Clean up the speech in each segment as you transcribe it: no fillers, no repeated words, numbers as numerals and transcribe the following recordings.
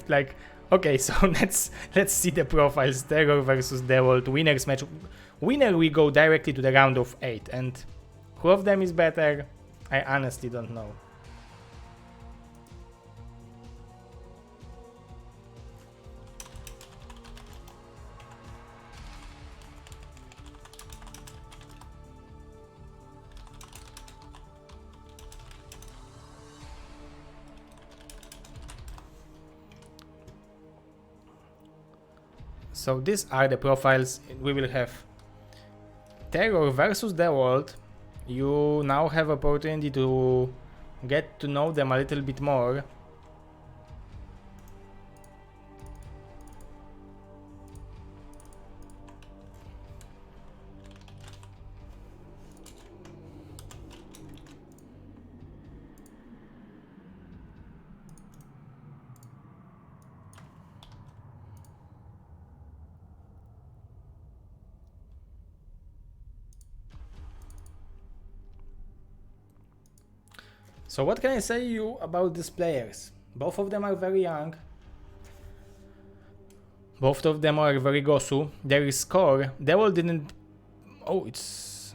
Like, okay, so let's see the profiles. TerrOr versus Dewalt winners match. Winner, we go directly to the round of 8, and who of them is better? I honestly don't know. So these are the profiles. We will have TerrOr versus Dewalt. You now have opportunity to get to know them a little bit more. So what can I say you about these players? Both of them are very young. Both of them are very gosu. Their score, Dewalt didn't... Oh, it's...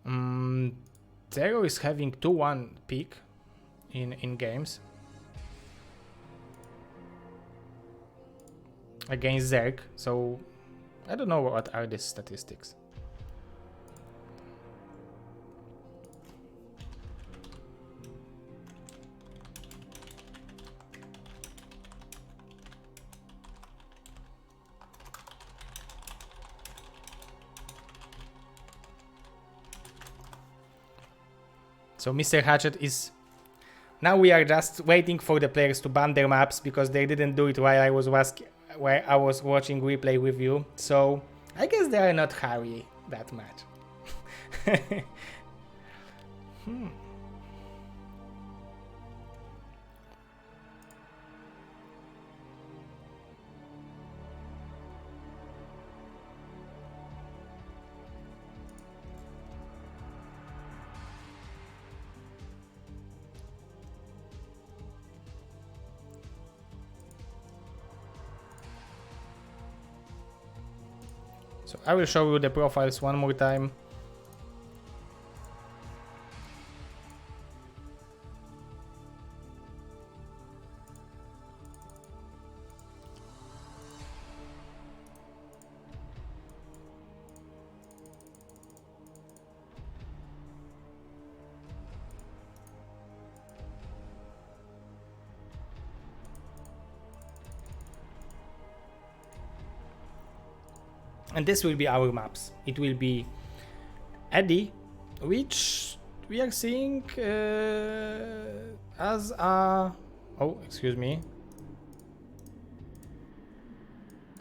TerrOr is having 2-1 peak in games. Against Zerg, so I don't know what are these statistics. So Mr. Hatchet is... Now we are just waiting for the players to ban their maps because they didn't do it while I was watching replay with you. So I guess they are not hurry that much. So I will show you the profiles one more time. And this will be our maps. It will be Eddie, which we are seeing as a... Oh, excuse me.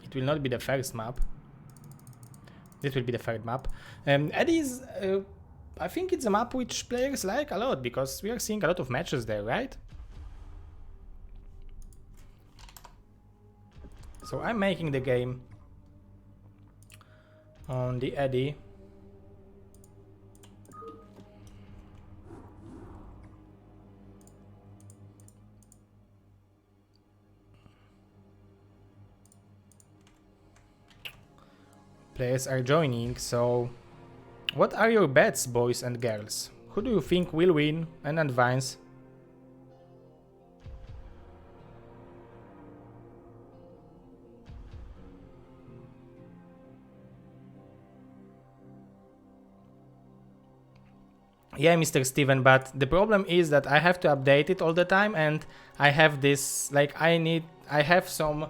It will not be the first map. This will be the third map. Eddie is... I think it's a map which players like a lot because we are seeing a lot of matches there, right? So I'm making the game on the Eddie. Players are joining, so what are your bets, boys and girls? Who do you think will win and advance? Yeah, Mr. Steven, but the problem is that I have to update it all the time and I have this, like, I have some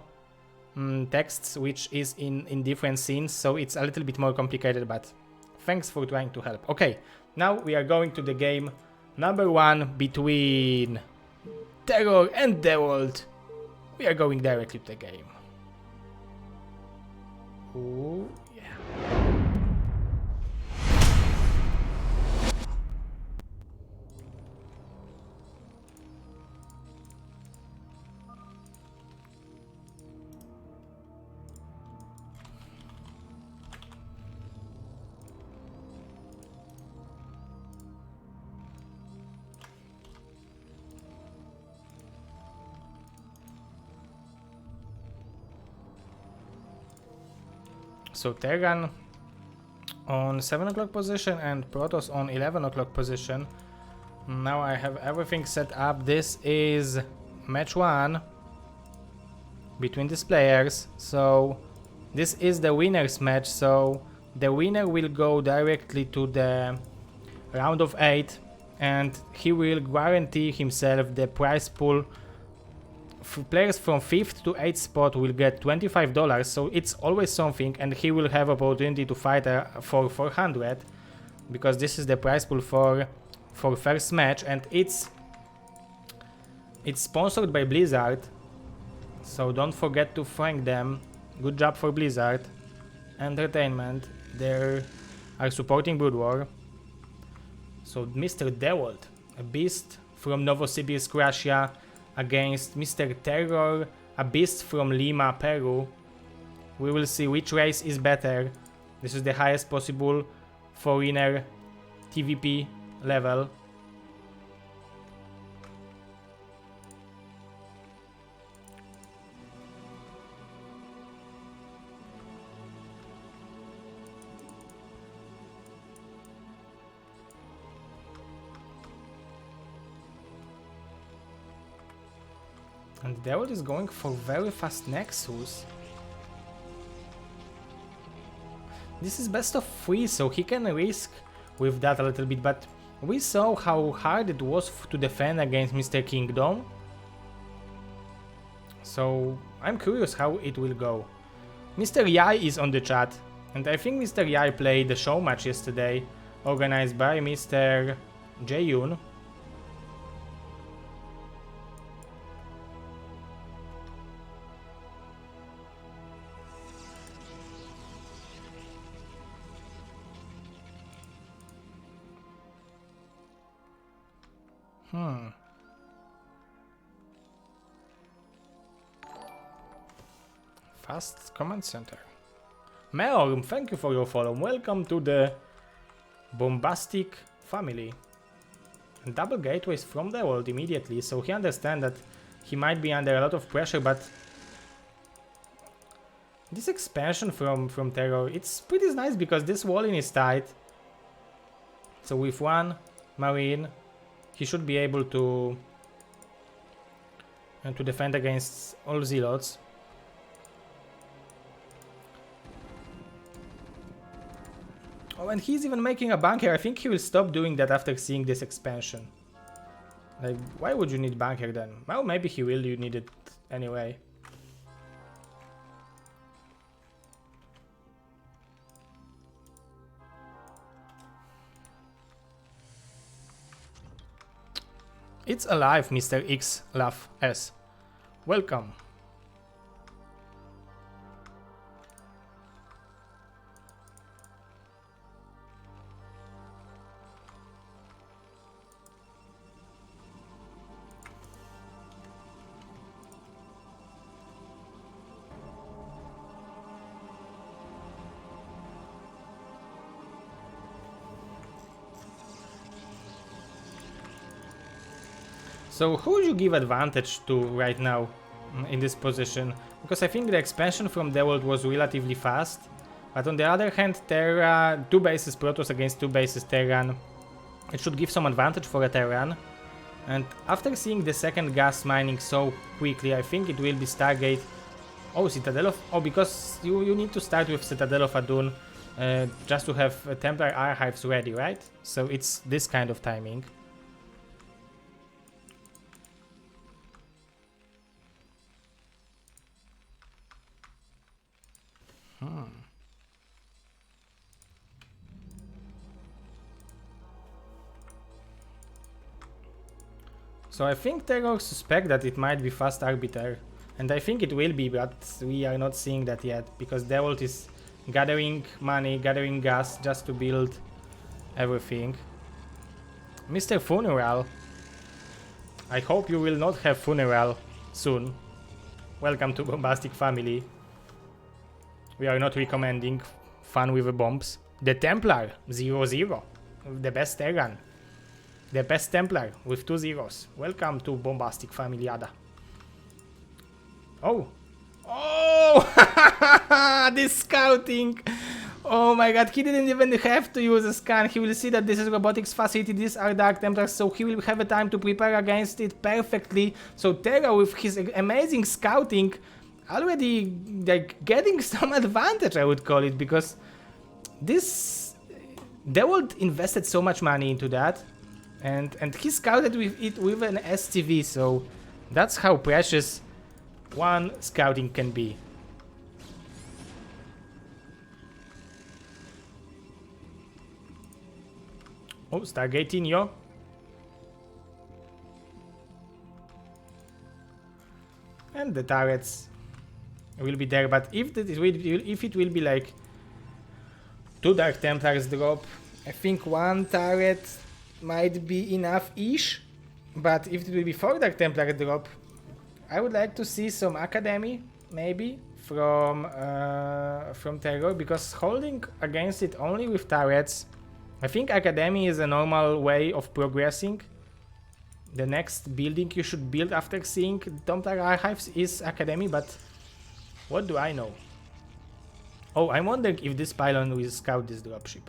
texts which is in different scenes, so it's a little bit more complicated, but thanks for trying to help. Okay, now we are going to the game number 1 between TerrOr and Dewalt. We are going directly to the game. Ooh, yeah. So Terran on 7 o'clock position and Protoss on 11 o'clock position. Now I have everything set up. This is match 1 between these players. So this is the winner's match. So the winner will go directly to the round of 8 and he will guarantee himself the prize pool. Players from 5th to 8th spot will get $25, so it's always something, and he will have opportunity to fight for 400 because this is the prize pool for first match, and it's sponsored by Blizzard, so don't forget to thank them. Good job for Blizzard Entertainment, they are supporting Brood War. So Mr. Dewalt, a beast from Novosibirsk, Russia, against Mr. TerrOr, a beast from Lima, Peru. We will see which race is better. This is the highest possible foreigner TVP level. And Dewalt is going for very fast Nexus. This is best of 3, so he can risk with that a little bit, but we saw how hard it was to defend against Mr. Kingdom. So I'm curious how it will go. Mr. Yai is on the chat, and I think Mr. Yai played the show match yesterday, organized by Mr. Jaeyoon. Fast command center. Meorm, thank you for your follow. Welcome to the Bombastic family. And double gateways from the world immediately, so he understands that he might be under a lot of pressure, but this expansion from TerrOr, it's pretty nice because this wall in is tight. So with one Marine, he should be able to defend against all Zealots. Oh, and he's even making a bunker. I think he will stop doing that after seeing this expansion. Like, why would you need bunker then? Well, maybe he will, you need it anyway. It's alive, Mr. X Love S. Welcome. So who would you give advantage to right now in this position? Because I think the expansion from Dewalt was relatively fast. But on the other hand, Terra, 2 bases Protoss against 2 bases Terran. It should give some advantage for a Terran. And after seeing the second gas mining so quickly, I think it will be Stargate. Oh, Citadel of... Oh, because you need to start with Citadel of Adun just to have Templar Archives ready, right? So it's this kind of timing. So I think TerrOr suspect that it might be fast Arbiter, and I think it will be, but we are not seeing that yet, because Dewalt is gathering money, gathering gas just to build everything. Mr. Funeral, I hope you will not have funeral soon. Welcome to Bombastic family. We are not recommending fun with the bombs. The Templar, 0-0, the best Terran. The best Templar with 2 zeros. Welcome to Bombastic family, Ada. Oh, Oh! This scouting! Oh my god, he didn't even have to use a scan. He will see that this is robotics facility, these are Dark Templars, so he will have a time to prepare against it perfectly. So TerrOr with his amazing scouting already like getting some advantage, I would call it, because this Dewalt invested so much money into that, and he scouted with it with an STV, so that's how precious one scouting can be. Oh, Stargating, yo. And the turrets will be there, but if it will be like 2 Dark Templars drop, I think 1 turret might be enough-ish. But if it will be 4 Dark Templar drop, I would like to see some Academy, maybe, from TerrOr, because holding against it only with turrets, I think Academy is a normal way of progressing. The next building you should build after seeing Templar Archives is Academy, but what do I know? Oh, I'm wondering if this pylon will scout this dropship.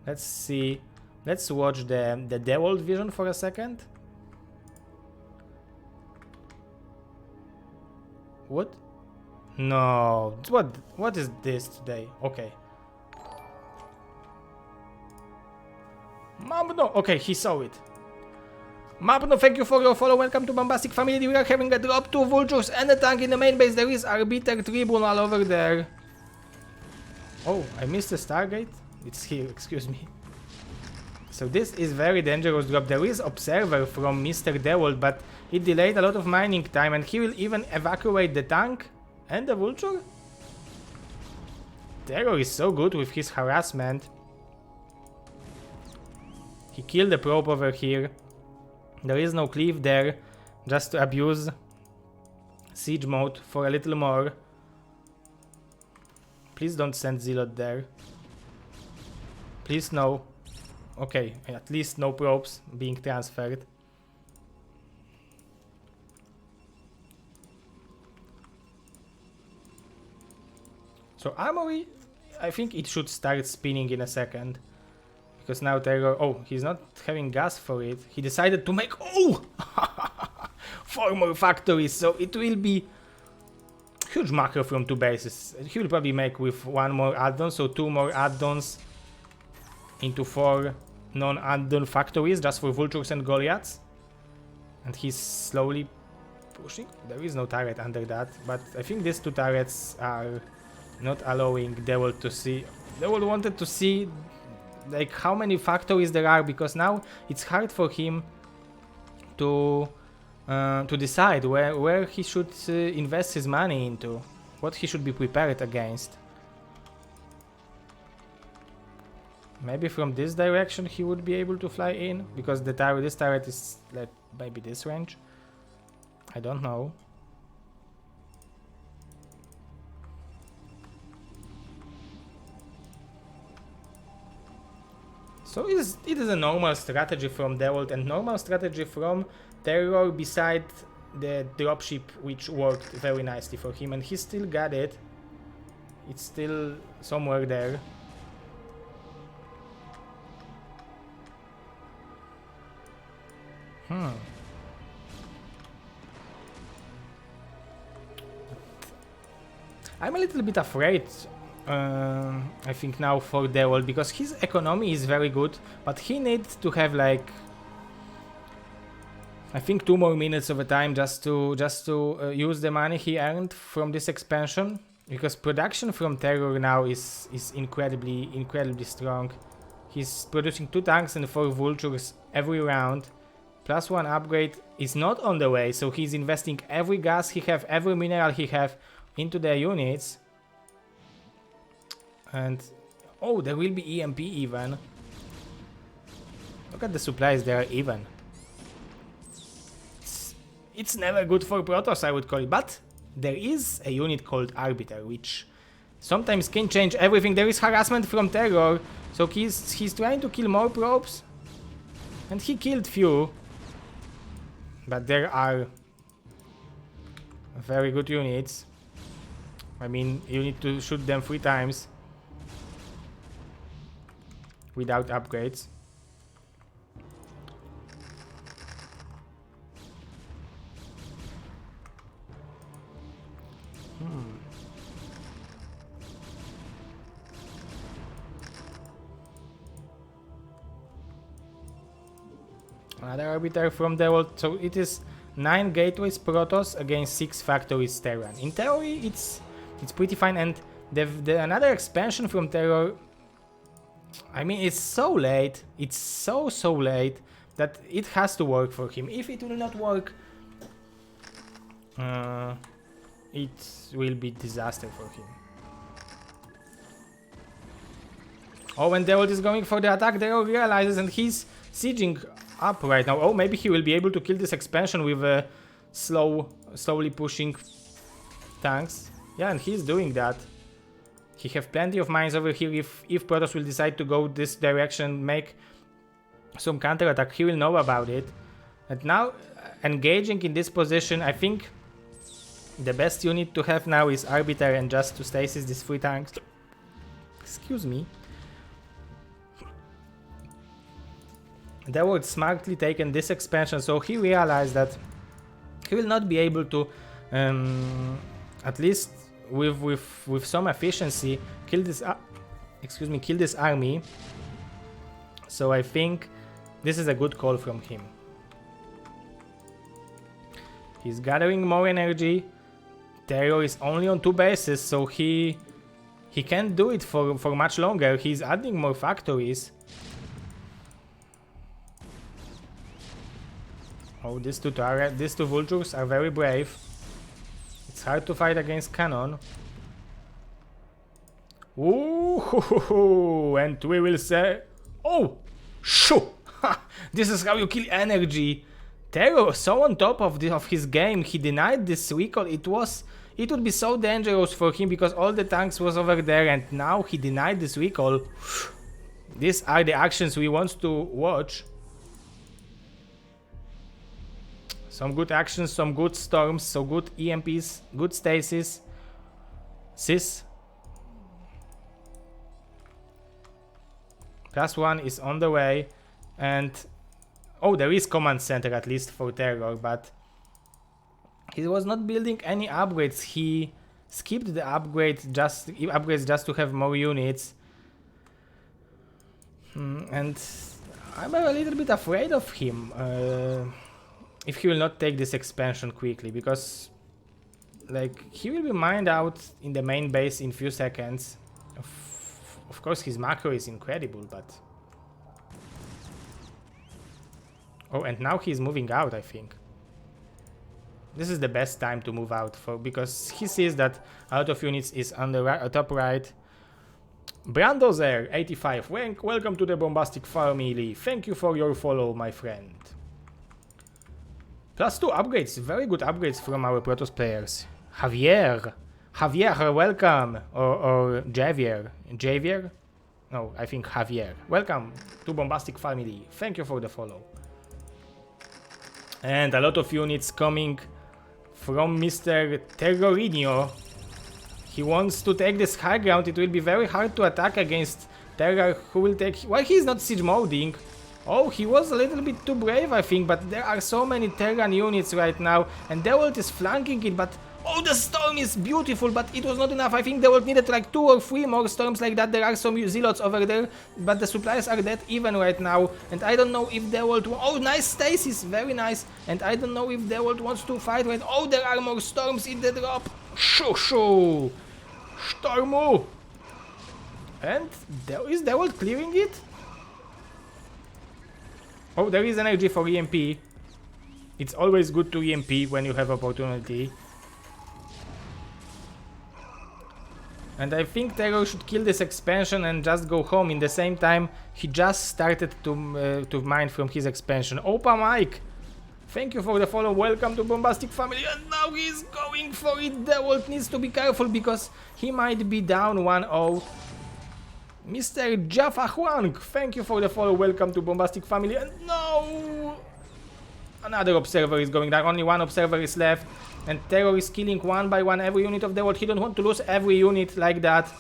Let's see. Let's watch the Dewalt vision for a second. What? No. What is this today? Okay. Mabno. Okay, he saw it. Mabno, thank you for your follow. Welcome to Bombastic family. We are having a drop, 2 vultures and a tank in the main base. There is Arbiter Tribunal over there. Oh, I missed the Stargate. It's here, excuse me. So this is very dangerous drop. There is Observer from Mr. Dewalt, but it delayed a lot of mining time, and he will even evacuate the tank and the vulture? TerrOr is so good with his harassment. He killed the probe over here. There is no cleave there, just to abuse siege mode for a little more. Please don't send Zealot there. Please no. Okay, at least no probes being transferred. So Armory, I think it should start spinning in a second. Because now TerrOr... Oh, he's not having gas for it. He decided to make... Oh! 4 more factories, so it will be... Huge macro from 2 bases. He will probably make with 1 more add-on, so 2 more add-ons into 4 non-add-on factories just for vultures and Goliaths. And he's slowly pushing. There is no turret under that, but I think these 2 turrets are not allowing Dewalt to see. Dewalt wanted to see like how many factories there are, because now it's hard for him to decide where he should invest his money into, what he should be prepared against. Maybe from this direction he would be able to fly in, because this turret is like maybe this range. I don't know. So it is a normal strategy from Dewalt and normal strategy from TerrOr, beside the dropship, which worked very nicely for him, and he still got it. It's still somewhere there. I'm a little bit afraid, I think now for Dewalt, because his economy is very good, but he needs to have like, I think 2 more minutes of a time just to use the money he earned from this expansion, because production from TerrOr now is incredibly strong. He's producing 2 tanks and 4 vultures every round. Plus 1 upgrade is not on the way, so he's investing every gas he have, every mineral he have into the units. And oh, there will be EMP even. Look at the supplies, they are even. It's never good for Protoss, I would call it, but there is a unit called Arbiter, which sometimes can change everything. There is harassment from TerrOr, so he's trying to kill more probes, and he killed few. But there are very good units. I mean, you need to shoot them 3 times without upgrades. Another arbiter from Dewalt, so it is 9 gateways Protoss against 6 factories Terran. In theory, it's pretty fine, and the another expansion from TerrOr, I mean, it's so late, it's so late that it has to work for him. If it will not work, it will be disaster for him. Oh, when Dewalt is going for the attack, TerrOr realizes, and he's sieging up right now. Oh, maybe he will be able to kill this expansion with slowly pushing tanks. Yeah, and he's doing that. He have plenty of mines over here. If Protoss will decide to go this direction, make some counter attack, he will know about it. And now, engaging in this position, I think the best unit to have now is Arbiter, and just to stasis these 3 tanks. Excuse me. Dewalt smartly taken this expansion, so he realized that he will not be able to, at least with some efficiency, kill this army. So I think this is a good call from him. He's gathering more energy. TerrOr is only on 2 bases, so he can't do it for much longer. He's adding more factories. Oh, these two vultures are very brave. It's hard to fight against cannon. Ooh, and we will say, oh, shoo! This is how you kill energy. TerrOr so on top of his game. He denied this recall. It would be so dangerous for him because all the tanks was over there, and now he denied this recall. These are the actions we want to watch. Some good actions, some good storms, so good EMPs, good stasis. +1 is on the way, and oh, there is command center at least for TerrOr, but he was not building any upgrades. He skipped the upgrades just to have more units, and I'm a little bit afraid of him. If he will not take this expansion quickly, because like he will be mined out in the main base in few seconds. Of course his macro is incredible, but oh, and now he's moving out. I think this is the best time to move out because he sees that out of units is on the top right. Brandozer 85, welcome to the Bombastic family. Thank you for your follow, my friend. +2 upgrades, very good upgrades from our Protoss players. Javier, welcome, or Javier? No, I think Javier. Welcome to Bombastic family. Thank you for the follow. And a lot of units coming from Mr. Terrorinho. He wants to take this high ground. It will be very hard to attack against Terror, who will take... Why he's not siege moding? Oh, he was a little bit too brave, I think, but there are so many Terran units right now, and Dewalt is flanking it, but... Oh, the storm is beautiful, but it was not enough. I think Dewalt needed like 2 or 3 more storms like that. There are some zealots over there, but the supplies are dead even right now, and I don't know if Dewalt... Oh, nice stasis, very nice, and I don't know if Dewalt wants to fight right... Oh, there are more storms in the drop. Shoo! Stormu! And is Dewalt clearing it? Oh, there is energy for EMP. It's always good to EMP when you have opportunity. And I think TerrOr should kill this expansion and just go home. In the same time, he just started to mine from his expansion. Opa Mike! Thank you for the follow, welcome to Bombastic family, and now he's going for it. Dewalt needs to be careful because he might be down 1-0. Mr. Jaffa Huang, thank you for the follow, welcome to Bombastic family, and no! Another observer is going down. Only one observer is left. And TerrOr is killing one by one every unit of the world. He don't want to lose every unit like that.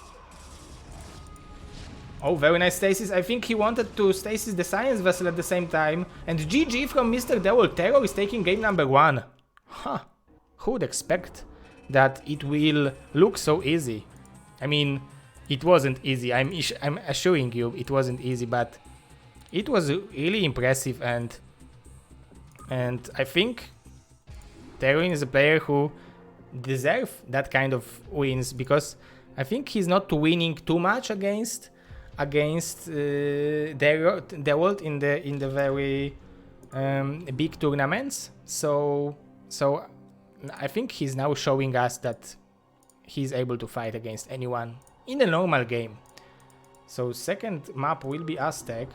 Oh, very nice stasis. I think he wanted to stasis the science vessel at the same time. And GG from Mr. Dewalt. TerrOr is taking game number 1. Huh. Who would expect that it will look so easy? I mean, it wasn't easy. I'm assuring you it wasn't easy, but it was really impressive, and I think TerrOr is a player who deserves that kind of wins, because I think he's not winning too much against Dewalt in the very big tournaments. So I think he's now showing us that he's able to fight against anyone in a normal game. So second map will be Aztec.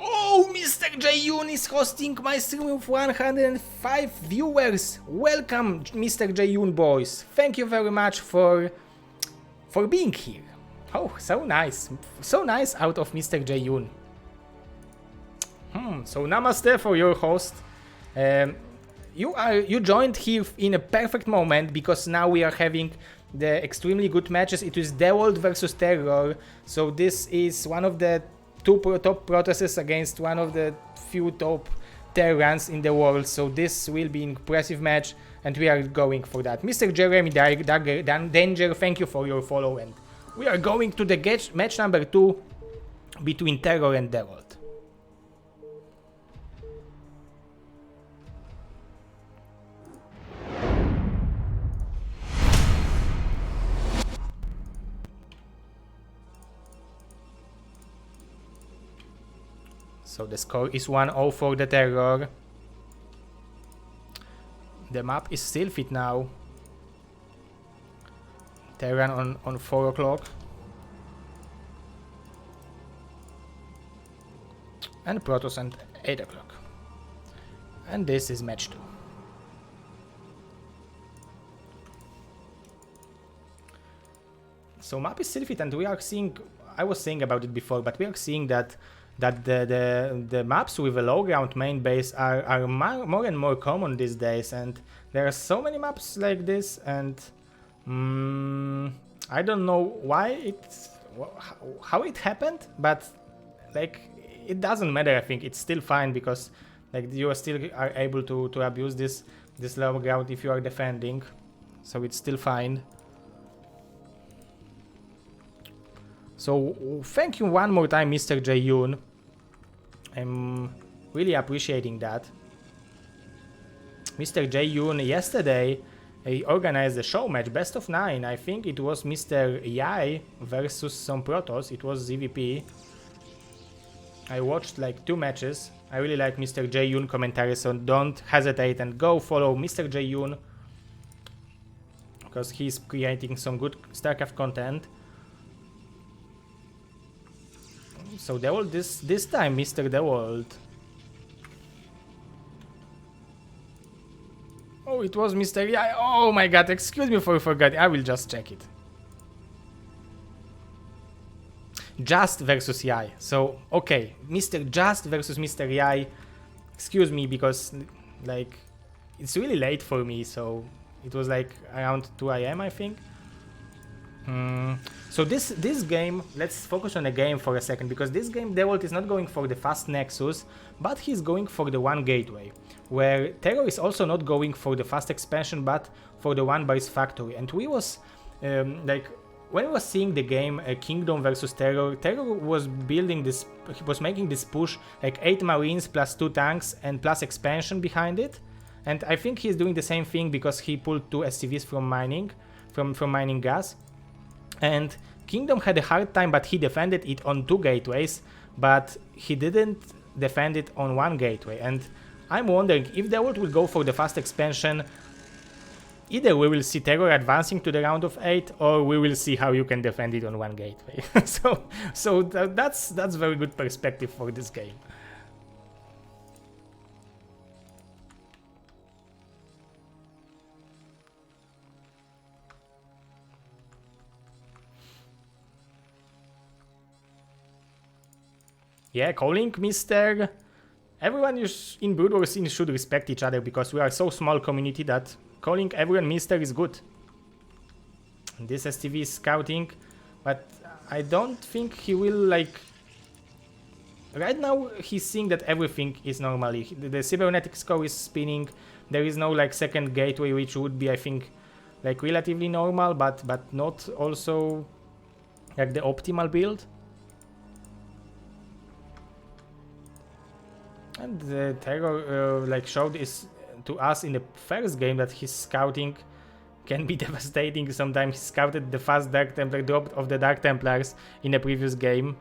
Oh, Mr. Jayun is hosting my stream with 105 viewers. Welcome, Mr. Jayun boys. Thank you very much for being here. Oh, so nice. So nice out of Mr. Jayun. So namaste for your host. You joined here in a perfect moment, because now we are having the extremely good matches. It is Dewalt versus TerrOr. So this is one of the two top Protosses against one of the few top Terrans in the world. So this will be an impressive match, and we are going for that. Mr. Jeremy Danger, thank you for your follow, and we are going to the match number 2 between TerrOr and Dewalt. So the score is 1-0 for the TerrOr. The map is still fit now. Terran on 4 o'clock. And Protoss at 8 o'clock. And this is match 2. So map is still fit, and we are seeing, I was saying about it before, but we are seeing that the maps with a low ground main base are more and more common these days, and there are so many maps like this, and I don't know why how it happened, but like it doesn't matter. I think it's still fine, because like you still are able to abuse this low ground if you are defending, so it's still fine. So thank you one more time, Mr. Jayun. I'm really appreciating that. Mr. Jayun yesterday he organized a show match, best of 9. I think it was Mr. Yai versus some Protoss. It was ZVP. I watched like 2 matches. I really like Mr. Jayun commentary, so don't hesitate and go follow Mr. Jayun, because he's creating some good StarCraft content. So Dewalt this time, Mr. Dewalt. Oh, it was Mr. Yai. Oh my god, excuse me for forgetting. I will just check it. Just versus Yai. So, okay, Mr. Just versus Mr. Yai. Excuse me, because like it's really late for me, so it was like around 2 AM, I think. So this game, let's focus on the game for a second, because this game Dewalt is not going for the fast Nexus, but he's going for the one gateway, where TerrOr is also not going for the fast expansion, but for the one by his factory. And we was like when we was seeing the game Kingdom versus TerrOr was building this, he was making this push like 8 Marines plus 2 tanks and plus expansion behind it, and I think he's doing the same thing because he pulled 2 SCVs from mining, from mining gas. And Kingdom had a hard time, but he defended it on 2 gateways, but he didn't defend it on 1 gateway. And I'm wondering if Dewalt will go for the fast expansion. Either we will see TerrOr advancing to the round of 8, or we will see how you can defend it on 1 gateway. so that's very good perspective for this game. Yeah, calling Mr. Everyone in Brood War scene should respect each other because we are so small community that calling everyone Mister is good. This STV is scouting, but I don't think he will like... Right now he's seeing that everything is normally. The cybernetic score is spinning. There is no like second gateway, which would be I think like relatively normal, but not also like the optimal build. And the TerrOr like showed is to us in the first game that his scouting can be devastating. Sometimes he scouted the fast Dark Templar drop of the Dark Templars in the previous game.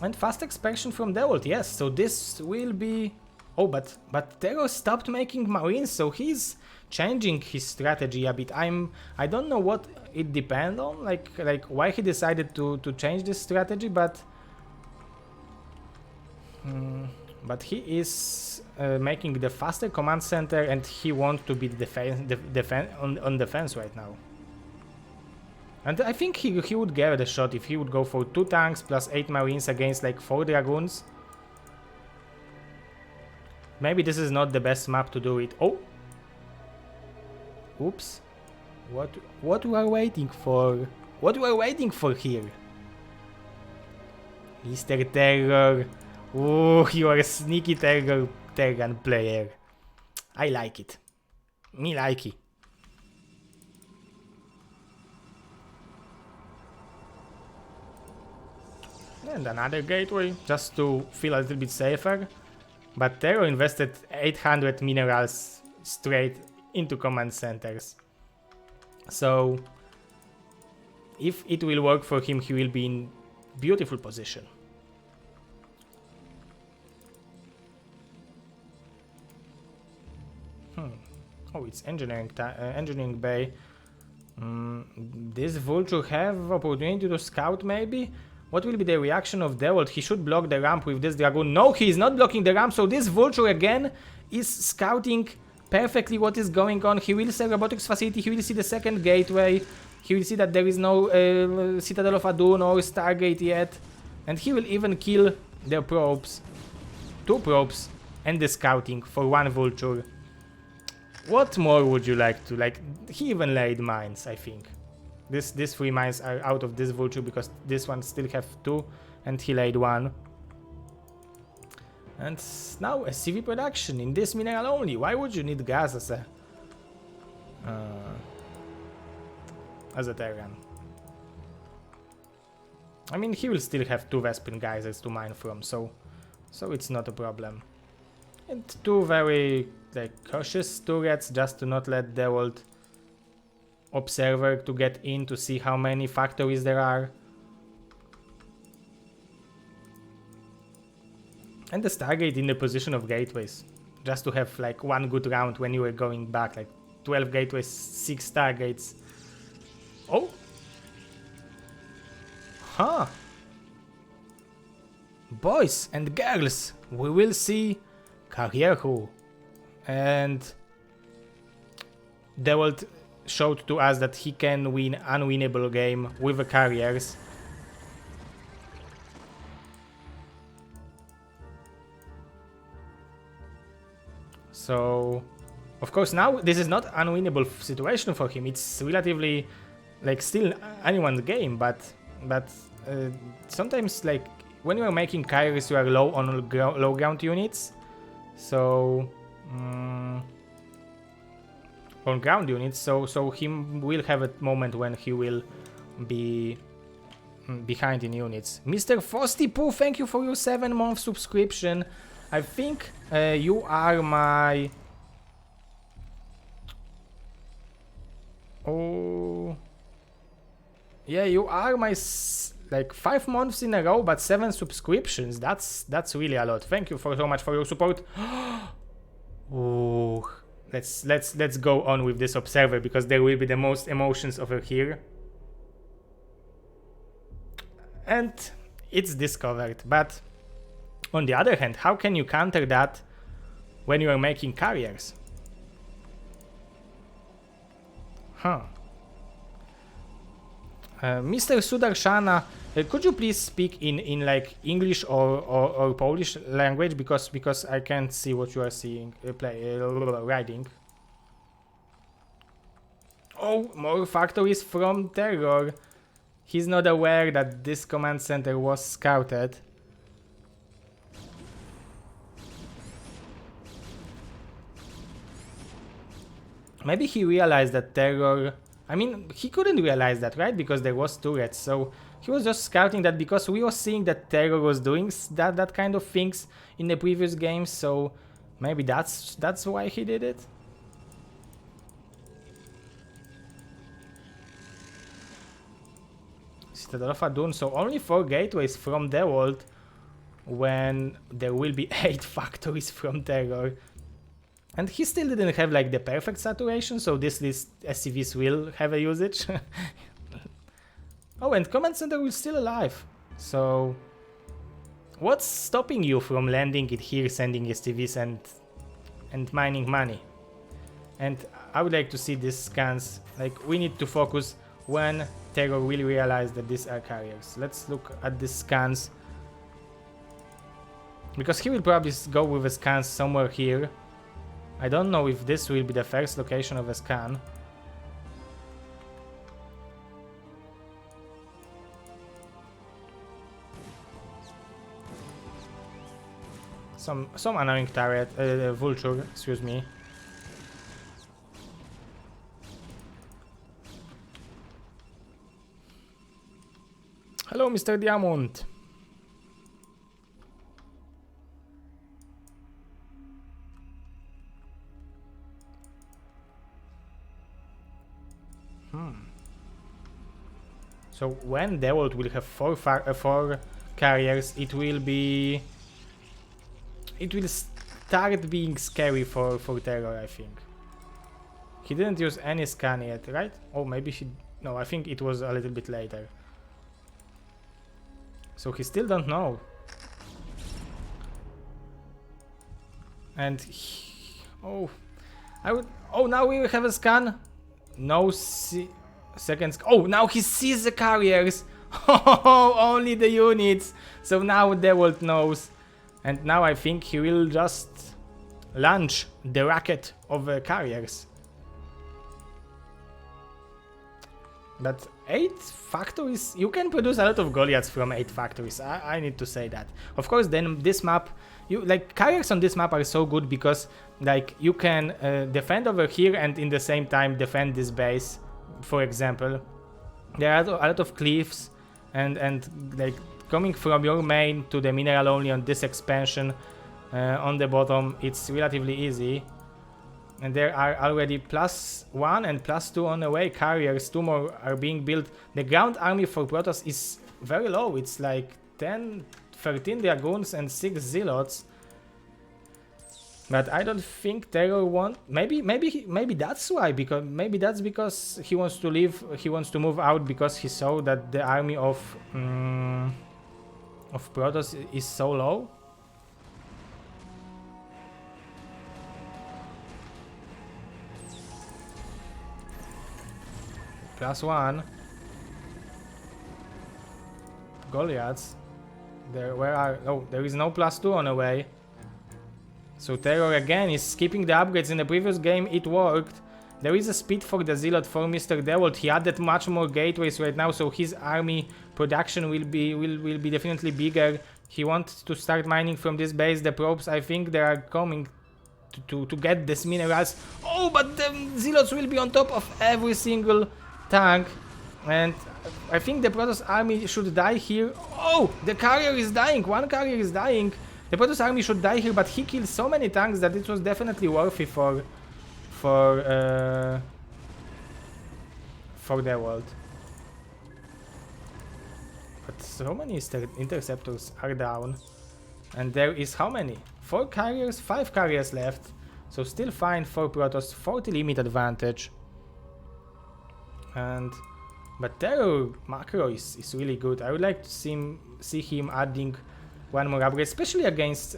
And fast expansion from Dewalt, yes, so this will be... Oh, but TerrOr stopped making Marines, so he's changing his strategy a bit. I don't know what it depends on, like why he decided to change this strategy, but he is making the faster command center, and he wants to be on defense right now. And I think he would give it a shot if he would go for 2 tanks plus 8 marines against like 4 dragoons. Maybe this is not the best map to do it. Oh! Oops. What we are waiting for? What we are waiting for here? Mr. TerrOr. Oh, you are a sneaky Terran player. I like it. Me like it. And another gateway, just to feel a little bit safer. But TerrOr invested 800 minerals straight into command centers. So, if it will work for him, he will be in beautiful position. Oh, it's engineering bay. This vulture have opportunity to scout maybe? What will be the reaction of Dewalt? He should block the ramp with this dragoon. No, he is not blocking the ramp, so this vulture again is scouting perfectly what is going on. He will see robotics facility, he will see the second gateway, he will see that there is no Citadel of Adun or Stargate yet, and he will even kill the probes, 2 probes, and the scouting for 1 vulture. What more would you like to, he even laid mines, I think. These 3 mines are out of this vulture because this one still have 2 and he laid 1. And now a CV production in this mineral only. Why would you need gas as a Terran? I mean, he will still have 2 Vespene geysers to mine from, so it's not a problem. And 2 very cautious turrets just to not let Dewalt observer to get in to see how many factories there are. And the Stargate in the position of gateways, just to have 1 good round when you were going back, 12 gateways, 6 Stargates. Oh! Huh! Boys and girls, we will see Carrieru. And Dewalt showed to us that he can win unwinnable game with the carriers. So, of course, now this is not unwinnable situation for him. It's relatively still anyone's game, but sometimes when you are making carriers, you are low on low ground units. So. On ground units, so he will have a moment when he will be behind in units. Mr. Frosty Poo, thank you for your 7-month subscription. I think you are my... Oh... Yeah, you are my 5 months in a row, but 7 subscriptions. That's really a lot. Thank you so much for your support. Oh... Let's go on with this observer because there will be the most emotions over here. And it's discovered, but On the other hand, how can you counter that when you are making carriers? Huh. Mr. Sudarshana, could you please speak in like English or Polish language, because I can't see what you are seeing writing. Oh, more factories from TerrOr. He's not aware that this command center was scouted. Maybe he realized that TerrOr... I mean, he couldn't realize that, right? Because there was turrets, so he was just scouting that because we were seeing that TerrOr was doing that kind of things in the previous games, so maybe that's why he did it. Citadel of Adun, so only 4 gateways from Dewalt when there will be 8 factories from TerrOr. And he still didn't have like the perfect saturation, so this list SCVs will have a usage. Oh, and Command Center is still alive. So what's stopping you from landing it here, sending SCVs and mining money? And I would like to see these scans. Like, we need to focus when TerrOr will realize that these are carriers. Let's look at these scans. Because he will probably go with a scan somewhere here. I don't know if this will be the first location of a scan. Some annoying turret, vulture, excuse me. Hello, Mr. Diamond. So when Dewalt will have 4 carriers, it will start being scary for TerrOr, I think. He didn't use any scan yet, right? Oh, maybe he... No, I think it was a little bit later. So he still don't know. And oh, now we will have a scan. No seconds. Oh, now he sees the carriers. Oh, only the units. So now Dewalt knows. And now I think he will just launch the rocket of carriers. But 8 factories, you can produce a lot of Goliaths from 8 factories. I need to say that. Of course, then this map, carriers on this map are so good because like you can defend over here and in the same time defend this base. For example, there are a lot of cliffs and like coming from your main to the mineral only on this expansion on the bottom, it's relatively easy. And there are already +1 and +2 on the way carriers. 2 more are being built. The ground army for Protoss is very low. It's like 13 Dragoons and 6 Zealots. But I don't think TerrOr won't. Maybe that's why. Because he wants to leave. He wants to move out because he saw that the army of Protoss is so low. +1 Goliaths. There is no +2 on the way. So TerrOr again is skipping the upgrades. In the previous game it worked. There is a speed for the Zealot for Mr. Dewalt. He added much more gateways right now, so his army production will be definitely bigger. He wants to start mining from this base. The probes, I think they are coming to get these minerals. Oh, but the Zealots will be on top of every single tank, and I think the Protoss army should die here. Oh, the carrier is dying. 1 carrier is dying. The Protoss army should die here, but he killed so many tanks that it was definitely worthy for Dewalt. But so many interceptors are down, and there is how many? 4 carriers, 5 carriers left. So still fine for Protoss. 40 limit advantage. But TerrOr macro is really good. I would like to see him adding one more upgrade, especially against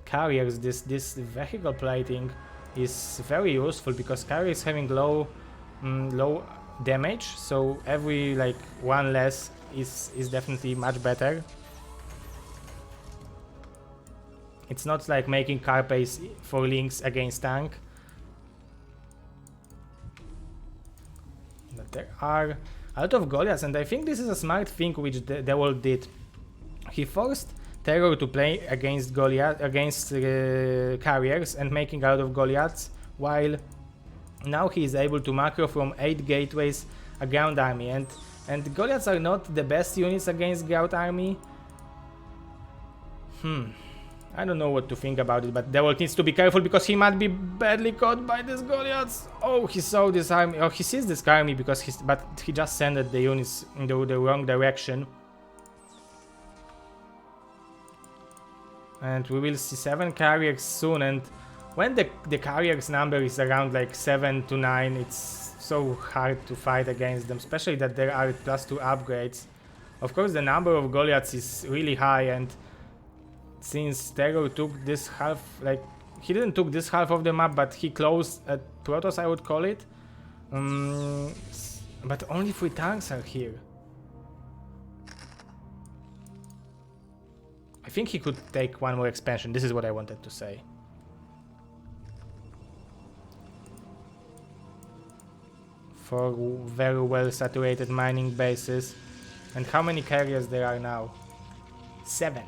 carriers. This vehicle plating is very useful because carriers having low damage, so every like one less is definitely much better. It's not like making carapace for links against tank. But there are a lot of Goliaths, and I think this is a smart thing which Dewalt did. He forced TerrOr to play against carriers and making a lot of Goliaths, while now he is able to macro from 8 gateways a ground army, and Goliaths are not the best units against ground army. I don't know what to think about it, but Dewalt needs to be careful because he might be badly caught by these Goliaths. Oh, he saw this army. Oh, he sees this army because he just sent the units in the wrong direction. And we will see 7 carriers soon, and when the carriers number is around like 7 to 9, it's so hard to fight against them, especially that there are +2 upgrades. Of course, the number of Goliaths is really high, and since TerrOr took this half, like, he didn't took this half of the map, but he closed at Protoss, I would call it. But only 3 tanks are here. I think he could take one more expansion. This is what I wanted to say. For very well saturated mining bases. And how many carriers there are now? 7.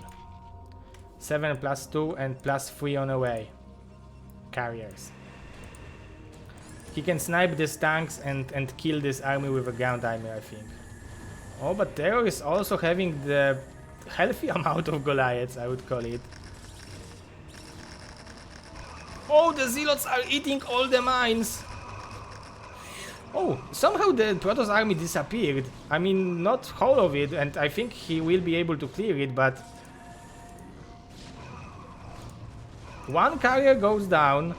7 +2 and +3 on the way. Carriers. He can snipe these tanks and kill this army with a ground army, I think. Oh, but TerrOr is also having the healthy amount of Goliaths, I would call it. Oh, the Zealots are eating all the mines! Oh, somehow the Protoss army disappeared. I mean, not whole of it, and I think he will be able to clear it, but... one carrier goes down.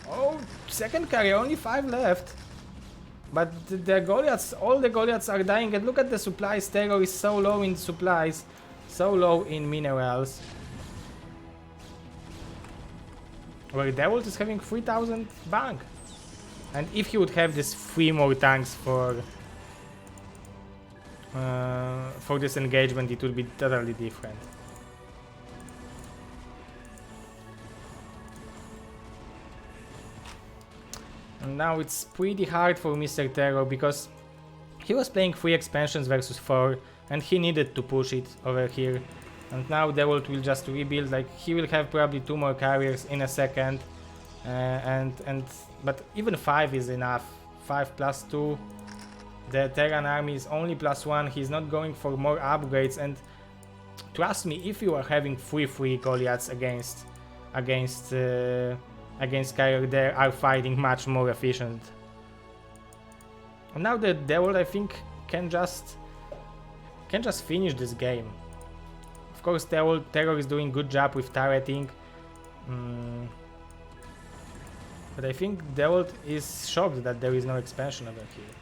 Oh, second carrier, only 5 left. But the Goliaths, all the Goliaths are dying, and look at the supplies. TerrOr is so low in supplies, so low in minerals. Where Dewalt is having 3000 bank. And if he would have these 3 more tanks for this engagement, it would be totally different. And now it's pretty hard for Mr. TerrOr because he was playing 3 expansions versus 4 and he needed to push it over here. And now Dewalt will just rebuild, like he will have probably 2 more carriers in a second. But even 5 is enough. 5 + 2. The Terran army is only +1. He's not going for more upgrades, and trust me, if you are having 3 Goliaths against carrier, they are fighting much more efficient. And now the Dewalt, I think, can just finish this game. Of course, TerrOr is doing good job with turreting, but I think Dewalt is shocked that there is no expansion over here.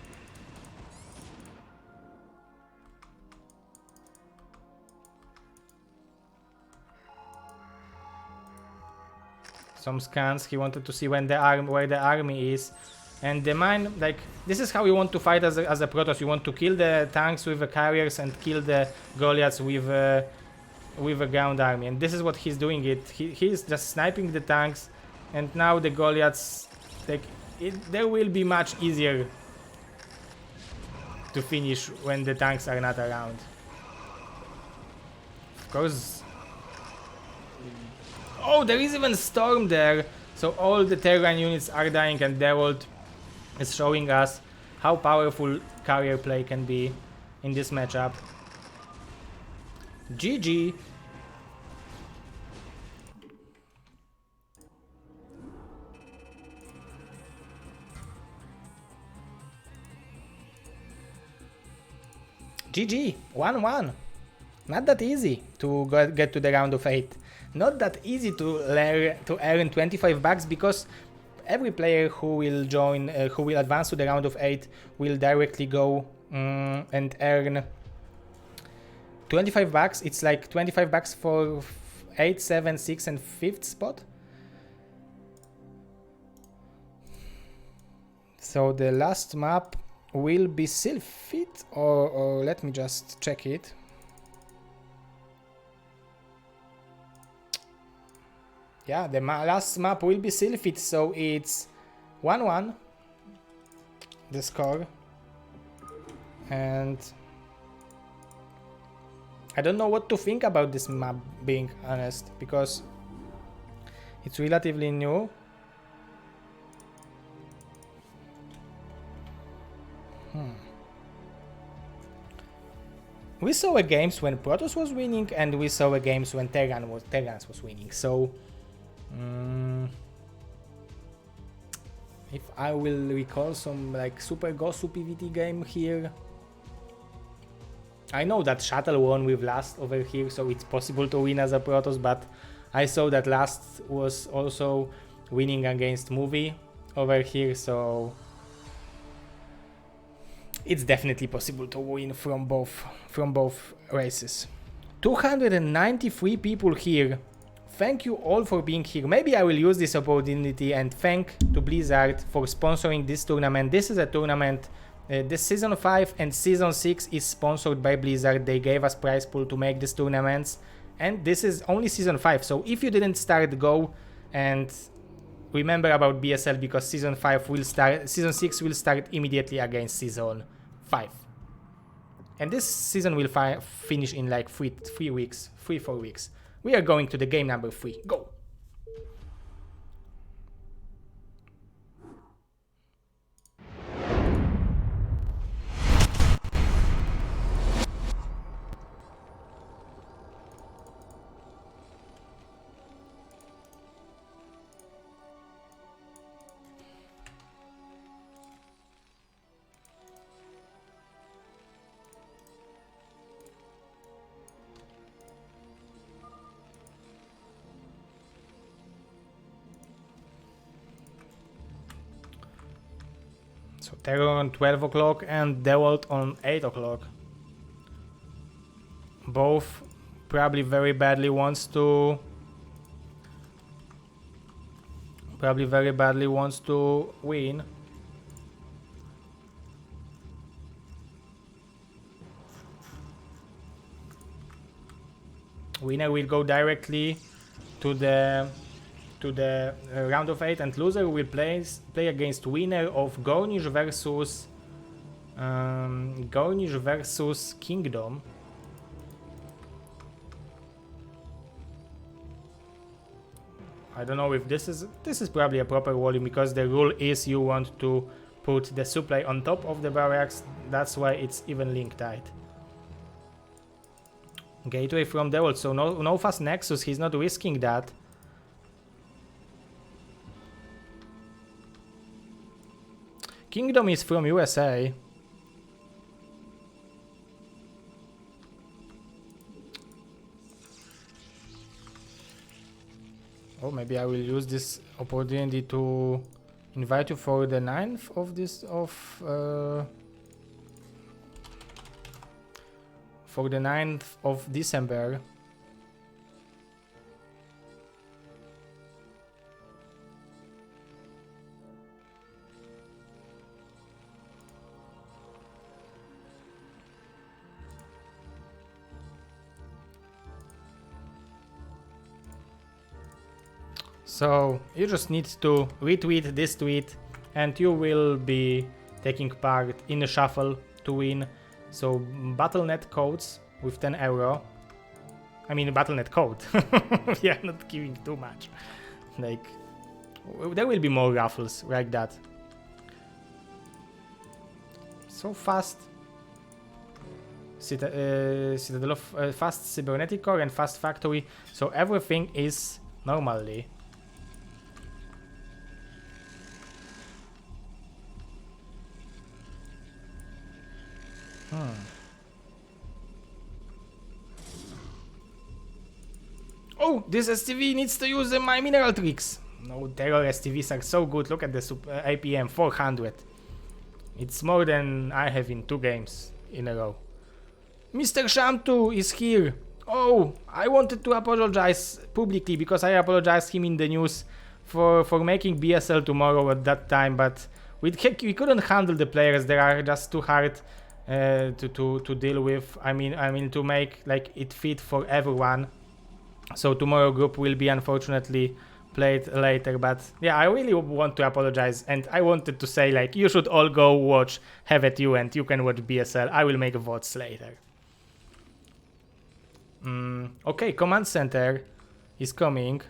Some scans, he wanted to see where the army is, and the mine, like, this is how you want to fight as a Protoss. You want to kill the tanks with the carriers and kill the Goliaths with a ground army, and this is what he's doing. He's just sniping the tanks, and now the Goliaths, they will be much easier to finish when the tanks are not around. Of course. Oh, there is even Storm there, so all the Terran units are dying, and Dewalt is showing us how powerful carrier play can be in this matchup. GG! GG! 1-1! Not that easy to get to the round of 8. Not that easy to earn 25 bucks, because every player who will join, who will advance to the round of 8 will directly go and earn 25 bucks. It's like 25 bucks for 8, 7, 6 and 5th spot. So the last map will be Sylphid, or let me just check it. Yeah, the last map will be Sylphid, so it's 1-1, the score. And I don't know what to think about this map, being honest, because it's relatively new. We saw games when Protoss was winning, and we saw games when Terrans was winning. So, if I will recall some like super Gosu PvT game here, I know that Shuttle won with Last over here, so it's possible to win as a Protoss, but I saw that Last was also winning against Movie over here, so it's definitely possible to win from both races. 293 people here. Thank you all for being here. Maybe I will use this opportunity and thank to Blizzard for sponsoring this tournament. This is a tournament, this Season 5 and Season 6 is sponsored by Blizzard. They gave us prize pool to make these tournaments, and this is only Season 5. So if you didn't start, go and remember about BSL, because Season 5 will start, Season 6 will start immediately against Season 5. And this season will finish in like 4 weeks. We are going to the game number 3. Go! So TerrOr on 12 o'clock and Dewalt on 8 o'clock. Both probably very badly wants to win. Winner will go directly to the round of 8, and loser will play against winner of Gornish versus Kingdom. I don't know if this is probably a proper volume, because the rule is you want to put the supply on top of the barracks. That's why it's even link tight. Gateway from Dewalt, so no fast Nexus. He's not risking that. Kingdom is from USA. Oh, maybe I will use this opportunity to invite you for the 9th of this for the 9th of December. So you just need to retweet this tweet and you will be taking part in a shuffle to win. So Battle.net codes with €10. I mean Battle.net code. We are not giving too much. Like, there will be more raffles like that. So fast. Citadel of fast cybernetic core and fast factory. So everything is normally. Oh, this STV needs to use my mineral tricks. No, TerrOr STVs are so good. Look at the APM 400. It's more than I have in 2 games in a row. Mr. Shamtu is here. Oh, I wanted to apologize publicly because I apologized him in the news for making BSL tomorrow at that time, but we couldn't handle the players. They are just too hard to deal with. I mean to make like it fit for everyone. So tomorrow group will be unfortunately played later, but yeah, I really want to apologize, and I wanted to say like you should all go watch Have At You and you can watch BSL. I will make votes later. Okay, command center is coming.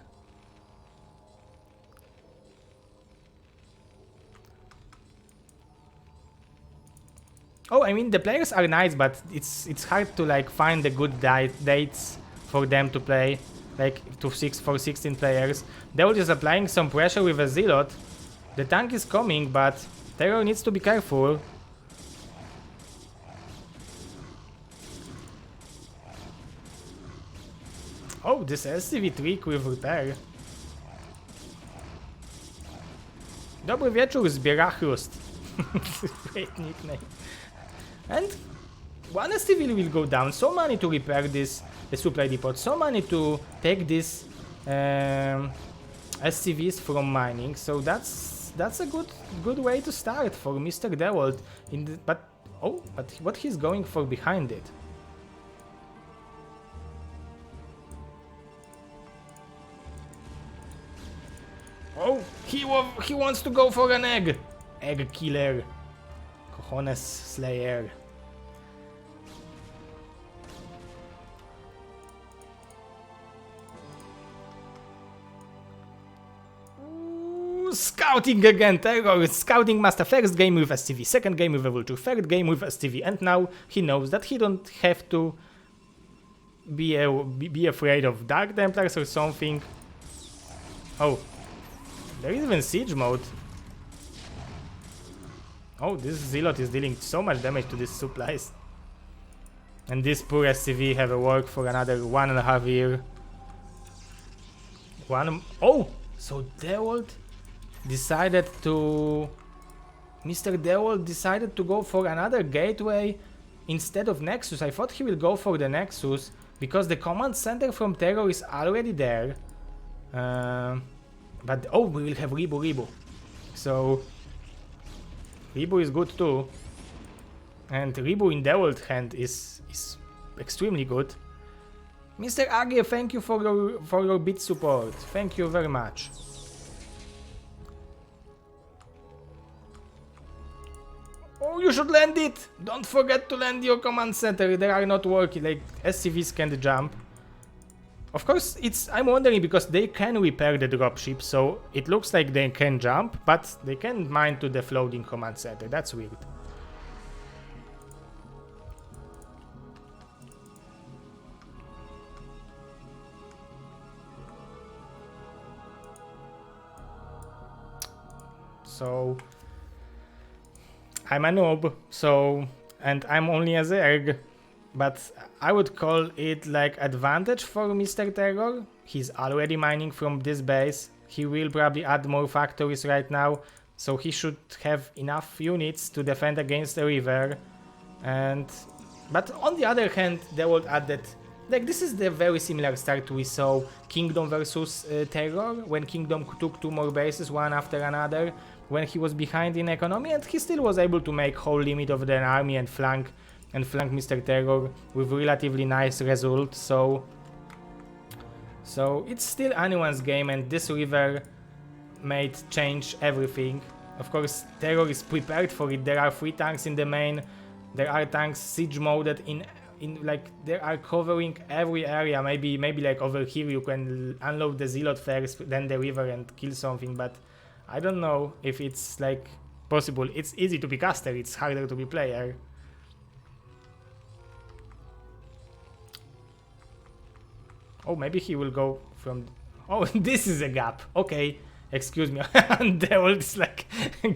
Oh, I mean the players are nice, but it's hard to like find the good dates for them to play, like for 16 players. Dewalt is applying some pressure with a Zealot. The tank is coming, but TerrOr needs to be careful. Oh, this SCV3 with repair. Dobry wieczór, Zbierachrust. Great nickname. And one SCV will go down. So many to repair the supply depot. So many to take these SCVs from mining. So that's a good way to start for Mr. Dewalt. But what he's going for behind it? Oh, he wants to go for an egg. Egg killer. Cojones Slayer. Ooh, scouting again. TerrOr scouting master. First game with STV, second game with Vulture, third game with STV, and now he knows that he don't have to be afraid of Dark Templars or something. Oh, there is even siege mode. Oh, this Zealot is dealing so much damage to these supplies. And this poor SCV have a work for another 1.5 years. Oh, so Dewalt decided to... Mr. Dewalt decided to go for another gateway instead of Nexus. I thought he will go for the Nexus because the command center from TerrOr is already there. But oh, we will have Ribu. So Ribu is good too, and Ribu in Dewalt hand is extremely good. Mr. Agye, thank you for your bit support. Thank you very much. Oh, you should land it! Don't forget to land your command center. They are not working. Like SCVs can't jump. Of course, I'm wondering because they can repair the dropship, so it looks like they can jump, but they can't mine to the floating command center. That's weird. So I'm a noob, and I'm only a Zerg. But I would call it like advantage for Mr. TerrOr. He's already mining from this base. He will probably add more factories right now, so he should have enough units to defend against the river. But on the other hand, Dewalt added, like this is the very similar start we saw Kingdom versus TerrOr, when Kingdom took 2 more bases one after another, when he was behind in economy, and he still was able to make whole limit of the army and flank Mr. TerrOr with relatively nice results. So it's still anyone's game, and this river might change everything. Of course, TerrOr is prepared for it. There are 3 tanks in the main. There are tanks siege moded in like they are covering every area. Maybe like over here you can unload the Zealot first, then the river and kill something. But I don't know if it's like possible. It's easy to be caster. It's harder to be player. Oh, maybe he will go from... Oh, this is a gap. Okay, excuse me. And Dewalt is like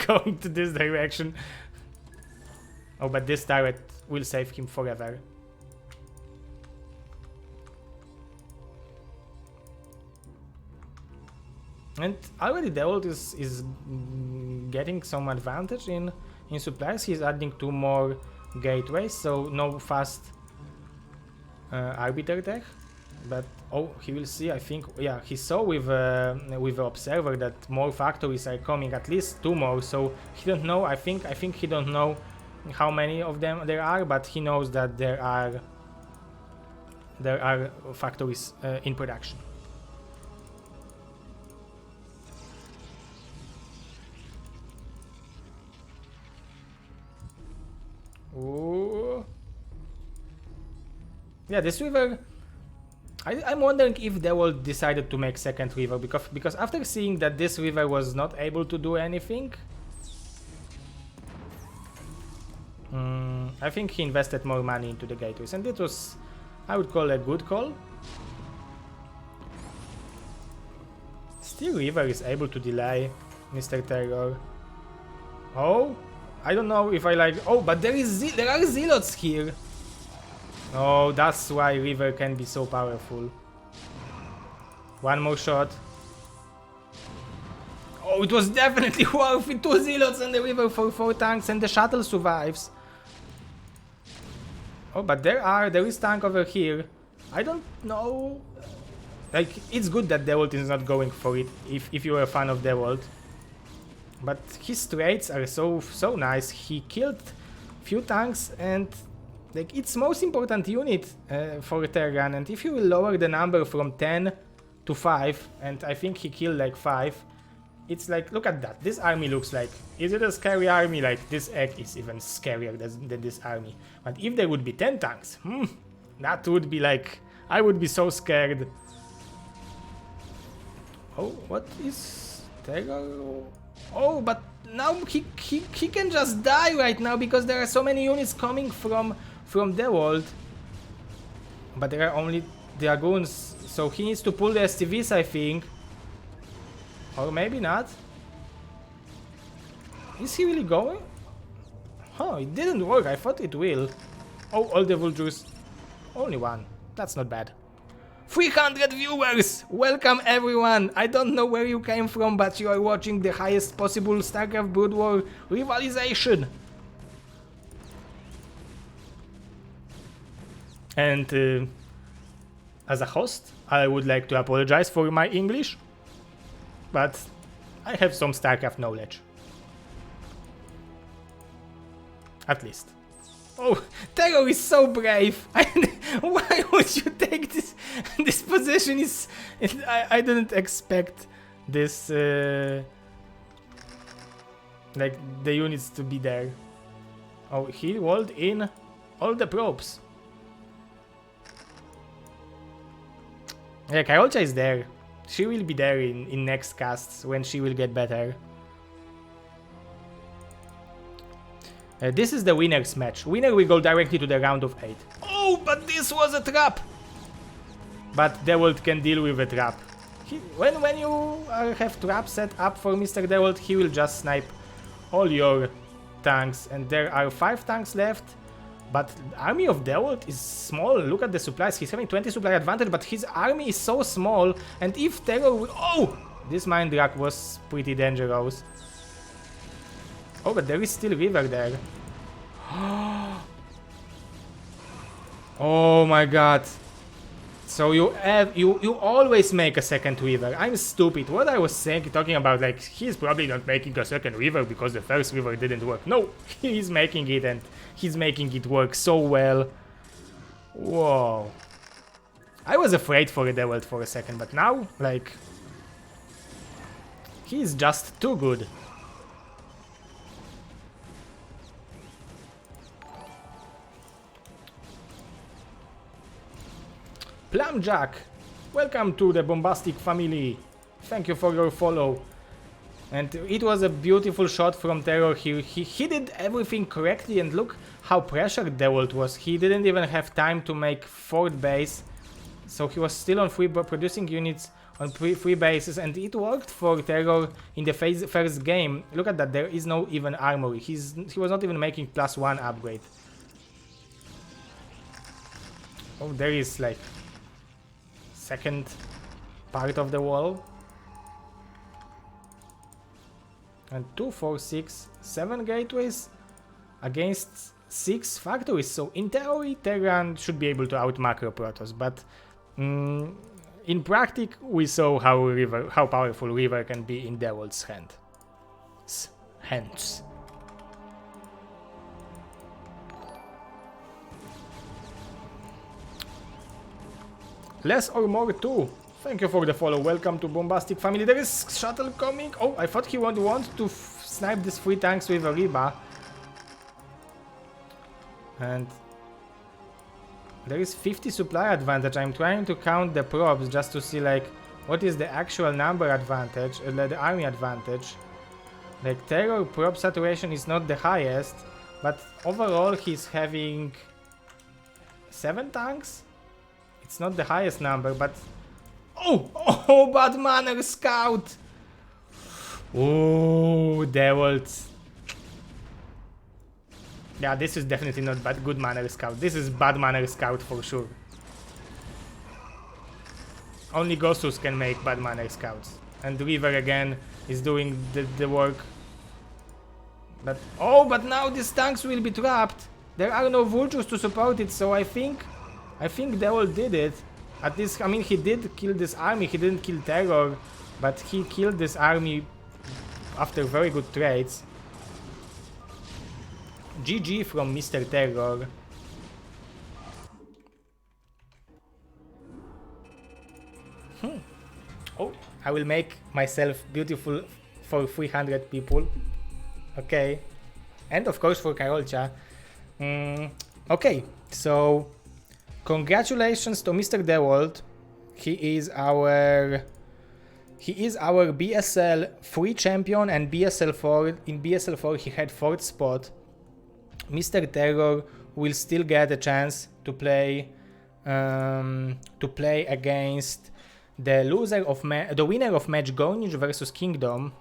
going to this direction. Oh, but this turret will save him forever. And already Dewalt is getting some advantage in supplies. He's adding 2 more gateways, so no fast arbiter tech. But oh, he will see. I think, yeah, he saw with the observer that more factories are coming, at least 2 more. So he don't know. I think he don't know how many of them there are, but he knows that there are factories in production. Ooh. Yeah, this river. I'm wondering if Dewalt decided to make second river because after seeing that this river was not able to do anything, I think he invested more money into the gateways, and it was, I would call, a good call. Still, river is able to delay Mr. TerrOr. Oh, I don't know if I like. Oh, but there are zealots here. Oh, that's why river can be so powerful. One more shot. Oh, it was definitely worth it. 2 zealots and the river for 4 tanks, and the shuttle survives. Oh, but there is tank over here. I don't know. Like, it's good that Dewalt is not going for it if you're a fan of Dewalt. But his traits are so nice. He killed few tanks, and like, it's most important unit for Terran, and if you will lower the number from 10 to 5, and I think he killed like 5, it's like, look at that. This army looks like, is it a scary army? Like, this egg is even scarier than this army. But if there would be 10 tanks, that would be like, I would be so scared. Oh, what is TerrOr? Oh, but now he can just die right now because there are so many units coming from Dewalt. But there are only Dragoons, so he needs to pull the STVs, I think. Or maybe not. Is he really going? Huh, it didn't work. I thought it will. Oh, all the vultures. Only 1. That's not bad. 300 viewers! Welcome everyone! I don't know where you came from, but you are watching the highest possible StarCraft Brood War rivalization. And as a host, I would like to apologize for my English, but I have some StarCraft knowledge. At least. Oh, TerrOr is so brave. Why would you take this? This position is. I didn't expect this. Like the units to be there. Oh, he walled in all the probes. Yeah, Karolcha is there. She will be there in next casts when she will get better. This is the winner's match. Winner will go directly to the round of 8. Oh, but this was a trap! But Dewalt can deal with a trap. When you have traps set up for Mr. Dewalt, he will just snipe all your tanks. And there are 5 tanks left. But the army of Dewalt is small. Look at the supplies. He's having 20 supply advantage, but his army is so small. And if TerrOr will... Oh! This Mind Drag was pretty dangerous. Oh, but there is still river there. Oh my god. So you always make a second river. I'm stupid. What I was saying, talking about, like, he's probably not making a second river because the first river didn't work. No, he's making it, and he's making it work so well. Whoa. I was afraid for a Dewalt for a second, but now, like, he's just too good. Plumjack, welcome to the Bombastic family. Thank you for your follow. And it was a beautiful shot from TerrOr. He did everything correctly, and look how pressured Dewalt was. He didn't even have time to make 4th base, so he was still on producing units on 3 bases, and it worked for TerrOr in the first game. Look at that, there is no even armory. He was not even making +1 upgrade. Oh, there is like second part of the wall. And 2, 4, 6, 7 gateways against 6 factories. So in theory, Terran should be able to out macro Protoss, but in practice, we saw how powerful River can be in Dewalt's hands. Less or more 2. Thank you for the follow. Welcome to Bombastic family. There is shuttle coming. Oh, I thought he would want to snipe these 3 tanks with a Reba. And there is 50 supply advantage. I'm trying to count the probes just to see like what is the actual number advantage, the army advantage. Like TerrOr probe saturation is not the highest, but overall he's having 7 tanks. It's not the highest number, but oh, bad manner scout. Oh, Dewalt. Yeah, this is definitely not bad good manner scout. This is bad manner scout for sure. Only Gosus can make bad manner scouts. And River again is doing the work. But now these tanks will be trapped. There are no vultures to support it, so I think Dewalt did it. At least, I mean, he did kill this army. He didn't kill TerrOr, but he killed this army after very good trades. GG from Mr. TerrOr. Oh, I will make myself beautiful for 300 people. Okay. And of course for Karolcia. Okay, so congratulations to Mr. Dewalt. He is our BSL3 champion, and BSL4. In BSL4 he had 4th spot. Mr. TerrOr will still get a chance to play against the winner of match Gornish versus Kingdom.